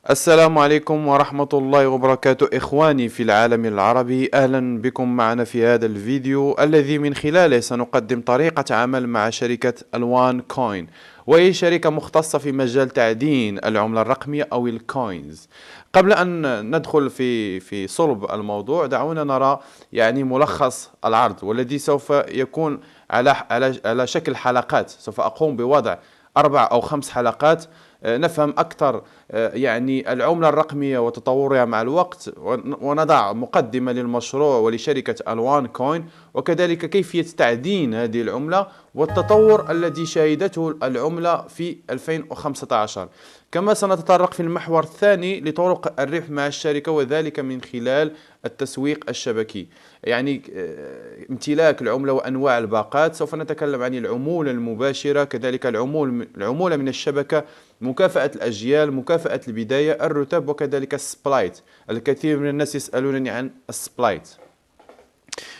السلام عليكم ورحمة الله وبركاته إخواني في العالم العربي، أهلا بكم معنا في هذا الفيديو الذي من خلاله سنقدم طريقة عمل مع شركة الوان كوين، وهي شركة مختصة في مجال تعدين العملة الرقمية أو الكوينز. قبل أن ندخل في صلب الموضوع، دعونا نرى ملخص العرض، والذي سوف يكون على شكل حلقات. سوف أقوم بوضع 4 أو 5 حلقات نفهم أكثر العملة الرقمية وتطورها مع الوقت، ونضع مقدمة للمشروع ولشركة الوان كوين، وكذلك كيفية تعدين هذه العملة والتطور الذي شهدته العملة في 2015. كما سنتطرق في المحور الثاني لطرق الربح مع الشركة، وذلك من خلال التسويق الشبكي، امتلاك العملة وأنواع الباقات. سوف نتكلم عن العمولة المباشرة، كذلك العمولة من الشبكة، مكافأة الأجيال، مكافأة البداية، الرتب، وكذلك السبلايت. الكثير من الناس يسألونني عن السبلايت.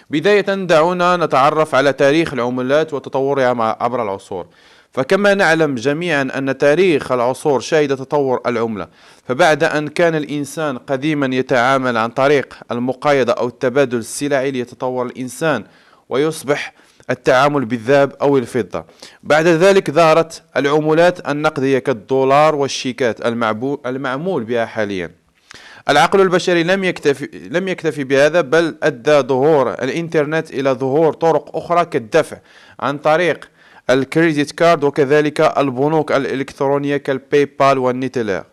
بداية دعونا نتعرف على تاريخ العملات وتطورها عبر العصور. فكما نعلم جميعا أن تاريخ العصور شهد تطور العملة. فبعد أن كان الإنسان قديما يتعامل عن طريق المقايضة أو التبادل السلعي، ليتطور الإنسان ويصبح التعامل بالذهب أو الفضة. بعد ذلك ظهرت العملات النقدية كالدولار والشيكات المعمول بها حاليا. العقل البشري لم يكتفي بهذا، بل أدى ظهور الإنترنت إلى ظهور طرق أخرى كالدفع عن طريق الكريدت كارد، وكذلك البنوك الإلكترونية كالباي بال والنيتلر.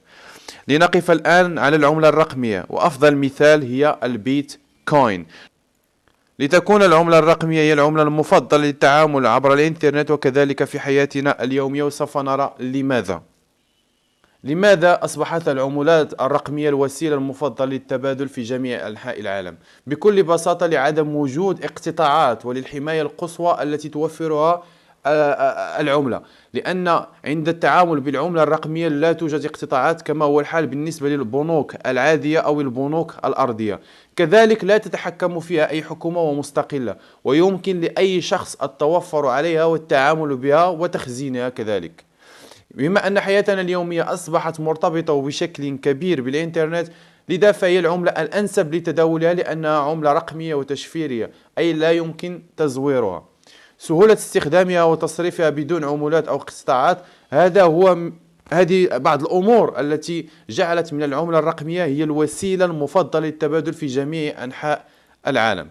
لنقف الآن على العملة الرقمية، وأفضل مثال هي البيت كوين. لتكون العملة الرقمية هي العملة المفضلة للتعامل عبر الإنترنت وكذلك في حياتنا اليومية، وسوف نرى لماذا أصبحت العملات الرقمية الوسيلة المفضلة للتبادل في جميع أنحاء العالم؟ بكل بساطة لعدم وجود اقتطاعات وللحماية القصوى التي توفرها العملة، لأن عند التعامل بالعملة الرقمية لا توجد اقتطاعات، كما هو الحال بالنسبة للبنوك العادية أو البنوك الأرضية. كذلك لا تتحكم فيها أي حكومة ومستقلة، ويمكن لأي شخص التوفر عليها والتعامل بها وتخزينها كذلك. بما أن حياتنا اليومية أصبحت مرتبطة بشكل كبير بالإنترنت، لذا فهي العملة الأنسب لتداولها، لأنها عملة رقمية وتشفيرية، أي لا يمكن تزويرها. سهولة استخدامها وتصريفها بدون عمولات أو اقتطاعات، هذه بعض الأمور التي جعلت من العملة الرقمية هي الوسيلة المفضلة للتبادل في جميع أنحاء العالم.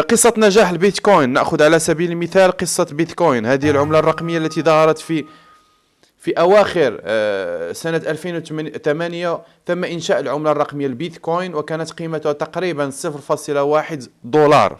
قصة نجاح البيتكوين، نأخذ على سبيل المثال قصة بيتكوين. هذه العملة الرقمية التي ظهرت في أواخر سنة 2008 تم إنشاء العملة الرقمية البيتكوين، وكانت قيمتها تقريبا 0.1 دولار،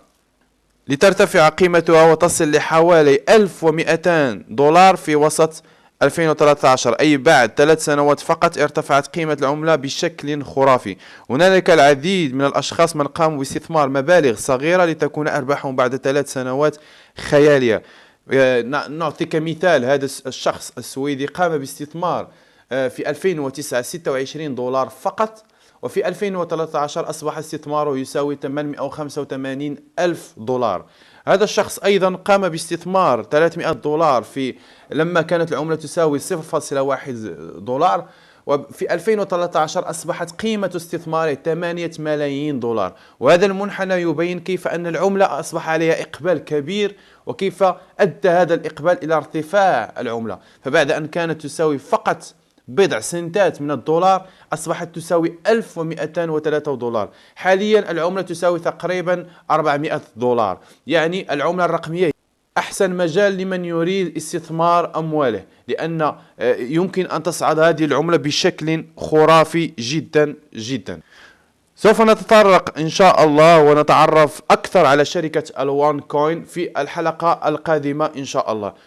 لترتفع قيمتها وتصل لحوالي 1200 دولار في وسط 2013، أي بعد 3 سنوات فقط ارتفعت قيمة العملة بشكل خرافي. هنالك العديد من الأشخاص من قاموا باستثمار مبالغ صغيرة لتكون أرباحهم بعد 3 سنوات خيالية. نعطي كمثال، هذا الشخص السويدي قام باستثمار في 2009 26 دولار فقط، وفي 2013 أصبح استثماره يساوي 885 ألف دولار. هذا الشخص أيضا قام باستثمار 300 دولار لما كانت العملة تساوي 0.1 دولار، وفي 2013 أصبحت قيمة استثماره 8 ملايين دولار. وهذا المنحنى يبين كيف أن العملة أصبح عليها إقبال كبير، وكيف أدى هذا الإقبال إلى ارتفاع العملة. فبعد أن كانت تساوي فقط بضع سنتات من الدولار، أصبحت تساوي 1203 دولار. حاليا العملة تساوي تقريبا 400 دولار. يعني العملة الرقمية أحسن مجال لمن يريد استثمار أمواله، لأن يمكن أن تصعد هذه العملة بشكل خرافي جدا جدا. سوف نتطرق إن شاء الله ونتعرف أكثر على شركة الوان كوين في الحلقة القادمة إن شاء الله.